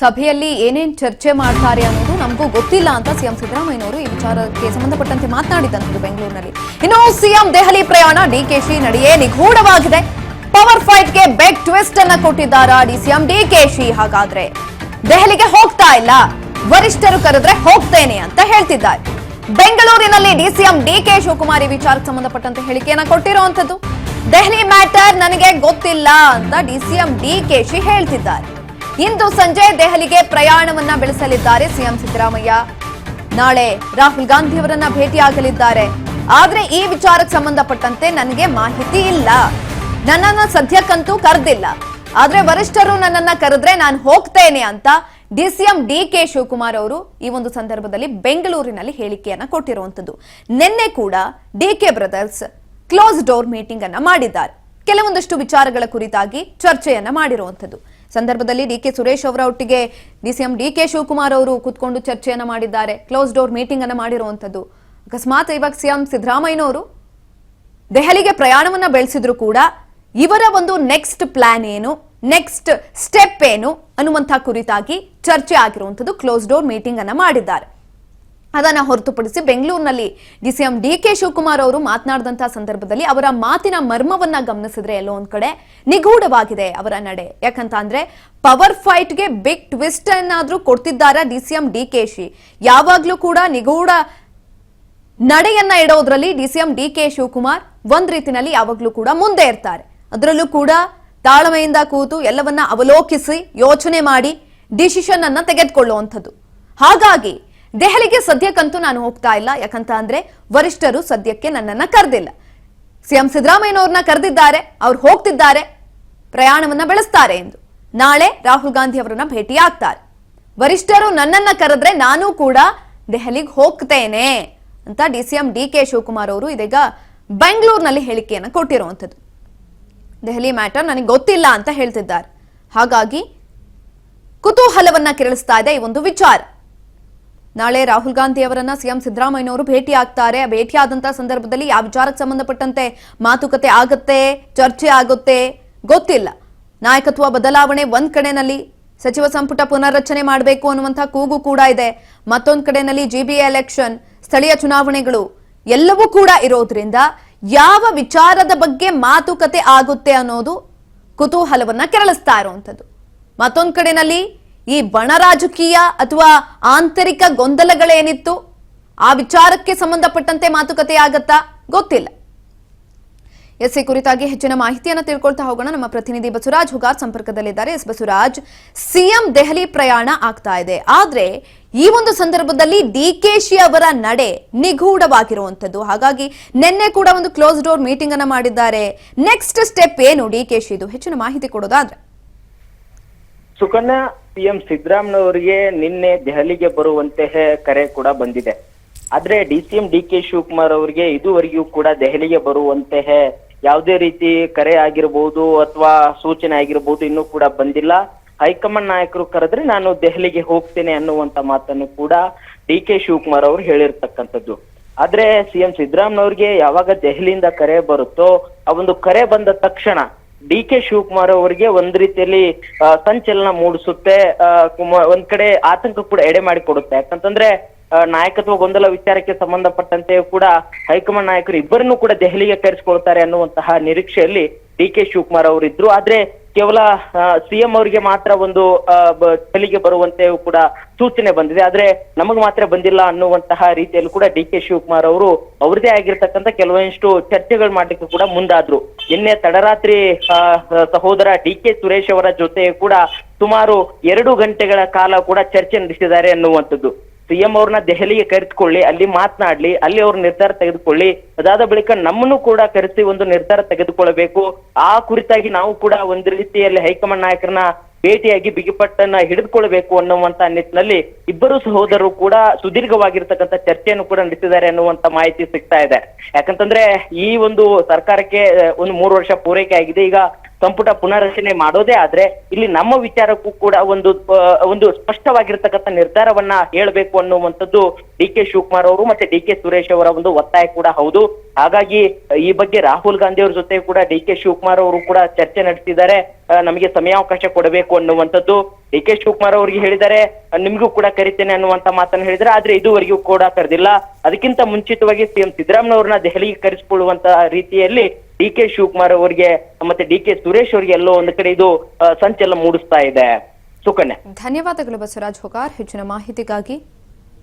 ಸಭೆಯಲ್ಲಿ ಏನೇನ್ ಚರ್ಚೆ ಮಾಡ್ತಾರೆ ಅನ್ನೋದು ನಮಗೂ ಗೊತ್ತಿಲ್ಲ ಅಂತ ಸಿಎಂ ಸಿದ್ದರಾಮಯ್ಯನವರು ಈ ವಿಚಾರಕ್ಕೆ ಸಂಬಂಧಪಟ್ಟಂತೆ ಮಾತನಾಡಿದಂಥದ್ದು ಬೆಂಗಳೂರಿನಲ್ಲಿ. ಇನ್ನು ಸಿಎಂ ದೆಹಲಿ ಪ್ರಯಾಣ ಡಿಕೆಶಿ ನಡೆಯೇ ನಿಗೂಢವಾಗಿದೆ. ಪವರ್ ಫೈಟ್ಗೆ ಬೆಗ್ ಟ್ವಿಸ್ಟ್ ಅನ್ನ ಕೊಟ್ಟಿದ್ದಾರಾ ಸಿಎಂ ಡಿಕೆಶಿ? ಹಾಗಾದ್ರೆ ದೆಹಲಿಗೆ ಹೋಗ್ತಾ ಇಲ್ಲ, ವರಿಷ್ಠರು ಕರೆದ್ರೆ ಹೋಗ್ತೇನೆ ಅಂತ ಹೇಳ್ತಿದ್ದಾರೆ. ಬೆಂಗಳೂರಿನಲ್ಲಿ ಡಿಸಿಎಂ ಡಿಕೆ ಶಿವಕುಮಾರ್ ಈ ವಿಚಾರಕ್ಕೆ ಸಂಬಂಧಪಟ್ಟಂತೆ ಹೇಳಿಕೆಯನ್ನ ಕೊಟ್ಟಿರುವಂತದ್ದು. ದೆಹಲಿ ಮ್ಯಾಟರ್ ನನಗೆ ಗೊತ್ತಿಲ್ಲ ಅಂತ ಡಿಸಿಎಂ ಡಿಕೆಶಿ ಹೇಳ್ತಿದ್ದಾರೆ. ಇಂದು ಸಂಜೆ ದೆಹಲಿಗೆ ಪ್ರಯಾಣವನ್ನ ಬೆಳೆಸಲಿದ್ದಾರೆ ಸಿಎಂ ಸಿದ್ದರಾಮಯ್ಯ. ನಾಳೆ ರಾಹುಲ್ ಗಾಂಧಿ ಅವರನ್ನ ಭೇಟಿಯಾಗಲಿದ್ದಾರೆ. ಆದ್ರೆ ಈ ವಿಚಾರಕ್ಕೆ ಸಂಬಂಧಪಟ್ಟಂತೆ ನನಗೆ ಮಾಹಿತಿ ಇಲ್ಲ, ನನ್ನನ್ನ ಸದ್ಯಕ್ಕಂತೂ ಕರೆದಿಲ್ಲ, ಆದ್ರೆ ವರಿಷ್ಠರು ನನ್ನನ್ನ ಕರೆದ್ರೆ ನಾನು ಹೋಗ್ತೇನೆ ಅಂತ ಡಿಸಿಎಂ ಡಿಕೆ ಶಿವಕುಮಾರ್ ಅವರು ಈ ಒಂದು ಸಂದರ್ಭದಲ್ಲಿ ಬೆಂಗಳೂರಿನಲ್ಲಿ ಹೇಳಿಕೆಯನ್ನ ಕೊಟ್ಟಿರುವಂತದ್ದು. ನಿನ್ನೆ ಕೂಡ DK brothers close door meeting ಅನ್ನ ಮಾಡಿದ್ದಾರೆ. ಕೆಲವೊಂದಷ್ಟು ವಿಚಾರಗಳ ಕುರಿತಾಗಿ ಚರ್ಚೆಯನ್ನ ಮಾಡಿರುವಂತದ್ದು. ಸಂದರ್ಭದಲ್ಲಿ ಡಿಕೆ ಸುರೇಶ್ ಅವರ ಒಟ್ಟಿಗೆ ಡಿಸಿಎಂ ಡಿಕೆ ಶಿವಕುಮಾರ್ ಅವರು ಕೂತ್ಕೊಂಡು ಚರ್ಚೆಯನ್ನ ಮಾಡಿದ್ದಾರೆ. ಕ್ಲೋಸ್ ಡೋರ್ ಮೀಟಿಂಗ್ ಅನ್ನ ಮಾಡಿರುವಂತದ್ದು. ಅಕಸ್ಮಾತ್ ಇವಾಗ ಸಿಎಂ ಸಿದ್ದರಾಮಯ್ಯನವರು ದೆಹಲಿಗೆ ಪ್ರಯಾಣವನ್ನ ಬೆಳೆಸಿದ್ರು ಕೂಡ ಇವರ ಒಂದು ನೆಕ್ಸ್ಟ್ ಪ್ಲಾನ್ ಏನು, ನೆಕ್ಸ್ಟ್ ಸ್ಟೆಪ್ ಏನು ಅನ್ನುವಂಥ ಕುರಿತಾಗಿ ಚರ್ಚೆ ಆಗಿರುವಂತದ್ದು. ಕ್ಲೋಸ್ ಡೋರ್ ಮೀಟಿಂಗ್ ಅನ್ನ ಮಾಡಿದ್ದಾರೆ. ಅದನ್ನ ಹೊರತುಪಡಿಸಿ ಬೆಂಗಳೂರಿನಲ್ಲಿ ಡಿಸಿಎಂ ಡಿಕೆ ಶಿವಕುಮಾರ್ ಅವರು ಮಾತನಾಡಿದಂತಹ ಸಂದರ್ಭದಲ್ಲಿ ಅವರ ಮಾತಿನ ಮರ್ಮವನ್ನ ಗಮನಿಸಿದ್ರೆ ಎಲ್ಲೋ ಒಂದ್ ಕಡೆ ನಿಗೂಢವಾಗಿದೆ ಅವರ ನಡೆ. ಯಾಕಂತ ಅಂದ್ರೆ ಪವರ್ ಫೈಟ್ಗೆ ಬಿಗ್ ಟ್ವಿಸ್ಟ್ ಅನ್ನಾದ್ರೂ ಕೊಡ್ತಿದ್ದಾರೆ ಡಿಸಿಎಂ ಡಿಕೆಶಿ. ಯಾವಾಗ್ಲೂ ಕೂಡ ನಿಗೂಢ ನಡೆಯನ್ನ ಇಡೋದ್ರಲ್ಲಿ ಡಿಸಿಎಂ ಡಿಕೆ ಶಿವಕುಮಾರ್ ಒಂದ್ ರೀತಿನಲ್ಲಿ ಯಾವಾಗ್ಲೂ ಕೂಡ ಮುಂದೆ ಇರ್ತಾರೆ. ಅದರಲ್ಲೂ ಕೂಡ ತಾಳ್ಮೆಯಿಂದ ಕೂತು ಎಲ್ಲವನ್ನ ಅವಲೋಕಿಸಿ ಯೋಚನೆ ಮಾಡಿ ಡಿಸಿಷನ್ ಅನ್ನ ತೆಗೆದುಕೊಳ್ಳುವಂಥದ್ದು. ಹಾಗಾಗಿ ದೆಹಲಿಗೆ ಸದ್ಯಕ್ಕಂತೂ ನಾನು ಹೋಗ್ತಾ ಇಲ್ಲ, ಯಾಕಂತ ಅಂದ್ರೆ ವರಿಷ್ಠರು ಸದ್ಯಕ್ಕೆ ನನ್ನನ್ನ ಕರೆದಿಲ್ಲ. ಸಿಎಂ ಸಿದ್ದರಾಮಯ್ಯನವ್ರನ್ನ ಕರೆದಿದ್ದಾರೆ, ಅವ್ರು ಹೋಗ್ತಿದ್ದಾರೆ, ಪ್ರಯಾಣವನ್ನ ಬೆಳೆಸ್ತಾರೆ ಎಂದು. ನಾಳೆ ರಾಹುಲ್ ಗಾಂಧಿ ಅವರನ್ನ ಭೇಟಿಯಾಗ್ತಾರೆ. ವರಿಷ್ಠರು ನನ್ನನ್ನ ಕರೆದ್ರೆ ನಾನು ಕೂಡ ದೆಹಲಿಗೆ ಹೋಗ್ತೇನೆ ಅಂತ ಡಿಸಿಎಂ ಡಿಕೆ ಶಿವಕುಮಾರ್ ಅವರು ಇದೀಗ ಬೆಂಗಳೂರಿನಲ್ಲಿ ಹೇಳಿಕೆಯನ್ನು ಕೊಟ್ಟಿರುವಂತದ್ದು. ದೆಹಲಿ ಮ್ಯಾಟರ್ ನನಗೆ ಗೊತ್ತಿಲ್ಲ ಅಂತ ಹೇಳ್ತಿದ್ದಾರೆ. ಹಾಗಾಗಿ ಕುತೂಹಲವನ್ನ ಕೆರಳಿಸ್ತಾ ಇದೆ ಈ ಒಂದು ವಿಚಾರ. ನಾಳೆ ರಾಹುಲ್ ಗಾಂಧಿ ಅವರನ್ನ ಸಿಎಂ ಸಿದ್ದರಾಮಯ್ಯನವರು ಭೇಟಿಯಾಗ್ತಾರೆ. ಭೇಟಿಯಾದಂತಹ ಸಂದರ್ಭದಲ್ಲಿ ಯಾವ ವಿಚಾರಕ್ಕೆ ಸಂಬಂಧಪಟ್ಟಂತೆ ಮಾತುಕತೆ ಆಗುತ್ತೆ, ಚರ್ಚೆ ಆಗುತ್ತೆ ಗೊತ್ತಿಲ್ಲ. ನಾಯಕತ್ವ ಬದಲಾವಣೆ ಒಂದ್ ಕಡೆನಲ್ಲಿ, ಸಚಿವ ಸಂಪುಟ ಪುನರ್ರಚನೆ ಮಾಡಬೇಕು ಅನ್ನುವಂತಹ ಕೂಗು ಕೂಡ ಇದೆ. ಮತ್ತೊಂದು ಕಡೆನಲ್ಲಿ ಜಿಬಿಎ ಎಲೆಕ್ಷನ್, ಸ್ಥಳೀಯ ಚುನಾವಣೆಗಳು ಎಲ್ಲವೂ ಕೂಡ ಇರೋದ್ರಿಂದ ಯಾವ ವಿಚಾರದ ಬಗ್ಗೆ ಮಾತುಕತೆ ಆಗುತ್ತೆ ಅನ್ನೋದು ಕುತೂಹಲವನ್ನ ಕೆರಳಿಸ್ತಾ ಇರುವಂತದ್ದು. ಮತ್ತೊಂದು ಕಡೆನಲ್ಲಿ ಈ ಬಣ ರಾಜಕೀಯ ಅಥವಾ ಆಂತರಿಕ ಗೊಂದಲಗಳೇನಿತ್ತು ಆ ವಿಚಾರಕ್ಕೆ ಸಂಬಂಧಪಟ್ಟಂತೆ ಮಾತುಕತೆ ಆಗತ್ತಾ ಗೊತ್ತಿಲ್ಲ. ಈ ಕುರಿತಾಗಿ ಹೆಚ್ಚಿನ ಮಾಹಿತಿಯನ್ನು ತಿಳ್ಕೊಳ್ತಾ ಹೋಗೋಣ. ನಮ್ಮ ಪ್ರತಿನಿಧಿ ಬಸವರಾಜ್ ಹುಗಾರ್ ಸಂಪರ್ಕದಲ್ಲಿದ್ದಾರೆ. ಬಸವರಾಜ್, ಸಿಎಂ ದೆಹಲಿ ಪ್ರಯಾಣ ಆಗ್ತಾ ಇದೆ, ಆದ್ರೆ ಈ ಒಂದು ಸಂದರ್ಭದಲ್ಲಿ ಡಿಕೆಶಿ ಅವರ ನಡೆ ನಿಗೂಢವಾಗಿರುವಂತದ್ದು. ಹಾಗಾಗಿ ನಿನ್ನೆ ಕೂಡ ಒಂದು ಕ್ಲೋಸ್ ಡೋರ್ ಮೀಟಿಂಗ್ ಅನ್ನ ಮಾಡಿದ್ದಾರೆ. ನೆಕ್ಸ್ಟ್ ಸ್ಟೆಪ್ ಏನು ಡಿಕೆಶಿದು? ಹೆಚ್ಚಿನ ಮಾಹಿತಿ ಕೊಡೋದಾದ್ರೆ. ಸುಕನ್ಯಾ, ಸಿಎಂ ಸಿದ್ದರಾಮಯ್ಯನವರಿಗೆ ನಿನ್ನೆ ದೆಹಲಿಗೆ ಬರುವಂತಹ ಕರೆ ಕೂಡ ಬಂದಿದೆ. ಆದ್ರೆ ಡಿಸಿಎಂ ಡಿಕೆ ಶಿವಕುಮಾರ್ ಅವರಿಗೆ ಇದುವರೆಗೂ ಕೂಡ ದೆಹಲಿಗೆ ಬರುವಂತಹ ಯಾವುದೇ ರೀತಿ ಕರೆ ಆಗಿರಬಹುದು ಅಥವಾ ಸೂಚನೆ ಆಗಿರಬಹುದು ಇನ್ನೂ ಕೂಡ ಬಂದಿಲ್ಲ. ಹೈಕಮಾಂಡ್ ನಾಯಕರು ಕರೆದ್ರೆ ನಾನು ದೆಹಲಿಗೆ ಹೋಗ್ತೇನೆ ಅನ್ನುವಂತ ಮಾತನ್ನು ಕೂಡ ಡಿಕೆ ಶಿವಕುಮಾರ್ ಅವರು ಹೇಳಿರ್ತಕ್ಕಂಥದ್ದು. ಆದ್ರೆ ಸಿಎಂ ಸಿದ್ದರಾಮಯ್ಯನವರಿಗೆ ಯಾವಾಗ ದೆಹಲಿಯಿಂದ ಕರೆ ಬರುತ್ತೋ ಆ ಒಂದು ಕರೆ ಬಂದ ತಕ್ಷಣ ಡಿಕೆ ಶಿವಕುಮಾರ್ ಅವರಿಗೆ ಒಂದ್ ರೀತಿಯಲ್ಲಿ ಸಂಚಲನ ಮೂಡಿಸುತ್ತೆ, ಒಂದ್ ಕಡೆ ಆತಂಕ ಕೂಡ ಎಡೆ ಮಾಡಿಕೊಡುತ್ತೆ. ಯಾಕಂತಂದ್ರೆ ನಾಯಕತ್ವ ಗೊಂದಲ ವಿಚಾರಕ್ಕೆ ಸಂಬಂಧಪಟ್ಟಂತೆ ಕೂಡ ಹೈಕಮಾಂಡ್ ನಾಯಕರು ಇಬ್ಬರನ್ನು ಕೂಡ ದೆಹಲಿಗೆ ಕರೆಸಿಕೊಳ್ತಾರೆ ಅನ್ನುವಂತಹ ನಿರೀಕ್ಷೆಯಲ್ಲಿ ಡಿಕೆ ಶಿವಕುಮಾರ್ ಅವರು ಇದ್ರು. ಆದ್ರೆ ಕೇವಲ ಸಿಎಂ ಅವರಿಗೆ ಮಾತ್ರ ಒಂದು ದೆಹಲಿಗೆ ಬರುವಂತೆ ಕೂಡ ಸೂಚನೆ ಬಂದಿದೆ, ಆದ್ರೆ ನಮಗ್ ಮಾತ್ರ ಬಂದಿಲ್ಲ ಅನ್ನುವಂತಹ ರೀತಿಯಲ್ಲಿ ಕೂಡ ಡಿಕೆ ಶಿವಕುಮಾರ್ ಅವರು ಅವ್ರದೇ ಆಗಿರ್ತಕ್ಕಂಥ ಕೆಲವೊಂದಿಷ್ಟು ಚರ್ಚೆಗಳು ಮಾಡ್ಲಿಕ್ಕೆ ಕೂಡ ಮುಂದಾದ್ರು. ನಿನ್ನೆ ತಡರಾತ್ರಿ ಸಹೋದರ ಡಿಕೆ ಸುರೇಶ್ ಅವರ ಜೊತೆ ಕೂಡ ಸುಮಾರು 2 ಗಂಟೆಗಳ ಕಾಲ ಕೂಡ ಚರ್ಚೆ ನಡೆಸಿದ್ದಾರೆ ಅನ್ನುವಂಥದ್ದು. ಸಿಎಂ ಅವ್ರನ್ನ ದೆಹಲಿಗೆ ಕರೆದುಕೊಳ್ಳಿ, ಅಲ್ಲಿ ಮಾತನಾಡ್ಲಿ, ಅಲ್ಲಿ ಅವ್ರ ನಿರ್ಧಾರ ತೆಗೆದುಕೊಳ್ಳಿ, ಅದಾದ ಬಳಿಕ ನಮ್ಮನ್ನು ಕೂಡ ಕರೆಸಿ ಒಂದು ನಿರ್ಧಾರ ತೆಗೆದುಕೊಳ್ಳಬೇಕು, ಆ ಕುರಿತಾಗಿ ನಾವು ಕೂಡ ಒಂದು ರೀತಿಯಲ್ಲಿ ಹೈಕಮಾಂಡ್ ನಾಯಕರನ್ನ ಭೇಟಿಯಾಗಿ ಬಿಗಿಪಟ್ಟನ್ನ ಹಿಡಿದುಕೊಳ್ಬೇಕು ಅನ್ನುವಂತ ನಿಟ್ಟಿನಲ್ಲಿ ಇಬ್ಬರು ಸಹೋದರರು ಕೂಡ ಸುದೀರ್ಘವಾಗಿರ್ತಕ್ಕಂಥ ಚರ್ಚೆಯನ್ನು ಕೂಡ ನಡೆಸಿದ್ದಾರೆ ಅನ್ನುವಂತ ಮಾಹಿತಿ ಸಿಗ್ತಾ ಇದೆ. ಯಾಕಂತಂದ್ರೆ ಈ ಒಂದು ಸರ್ಕಾರಕ್ಕೆ ಒಂದು 3 ವರ್ಷ ಪೂರೈಕೆ ಆಗಿದೆ. ಈಗ ಸಂಪುಟ ಪುನರ್ರಚನೆ ಮಾಡೋದೇ ಆದ್ರೆ ಇಲ್ಲಿ ನಮ್ಮ ವಿಚಾರಕ್ಕೂ ಕೂಡ ಒಂದು ಸ್ಪಷ್ಟವಾಗಿರ್ತಕ್ಕಂಥ ನಿರ್ಧಾರವನ್ನ ಹೇಳ್ಬೇಕು ಅನ್ನುವಂಥದ್ದು ಡಿ ಕೆ ಶಿವಕುಮಾರ್ ಅವರು ಮತ್ತೆ ಡಿ ಕೆ ಸುರೇಶ್ ಅವರ ಒಂದು ಒತ್ತಾಯ ಕೂಡ ಹೌದು. ಹಾಗಾಗಿ ಈ ಬಗ್ಗೆ ರಾಹುಲ್ ಗಾಂಧಿ ಅವ್ರ ಜೊತೆ ಕೂಡ ಡಿ ಕೆ ಶಿವಕುಮಾರ್ ಅವರು ಕೂಡ ಚರ್ಚೆ ನಡೆಸಿದ್ದಾರೆ. ನಮಗೆ ಸಮಯಾವಕಾಶ ಕೊಡಬೇಕು ಅನ್ನುವಂಥದ್ದು ಡಿ ಕೆ ಶಿವಕುಮಾರ್ ಅವರಿಗೆ ಹೇಳಿದ್ದಾರೆ. ನಿಮ್ಗೂ ಕೂಡ ಕರಿತೇನೆ ಅನ್ನುವಂತ ಮಾತನ್ನು ಹೇಳಿದ್ರೆ, ಆದ್ರೆ ಇದುವರೆಗೂ ಕೂಡ ಕರೆದಿಲ್ಲ. ಅದಕ್ಕಿಂತ ಮುಂಚಿತವಾಗಿ ಸಿಎಂ ಸಿದ್ದರಾಮಯ್ಯವ್ರನ್ನ ದೆಹಲಿಗೆ ಕರೆಸಿಕೊಳ್ಳುವಂತ ರೀತಿಯಲ್ಲಿ ಡಿ ಕೆ ಶಿವಕುಮಾರ್ ಅವರಿಗೆ ಮತ್ತೆ ಡಿ ಕೆ ಸುರೇಶ್ ಅವರಿಗೆ ಎಲ್ಲೋ ಒಂದು ಕಡೆ ಇದು ಸಂಚಲನ ಮೂಡಿಸ್ತಾ ಇದೆ. ಸುಕನ್ಯಾ, ಧನ್ಯವಾದಗಳು ಬಸವರಾಜ್ ಹೊಗಾರ್ ಹೆಚ್ಚಿನ ಮಾಹಿತಿಗಾಗಿ.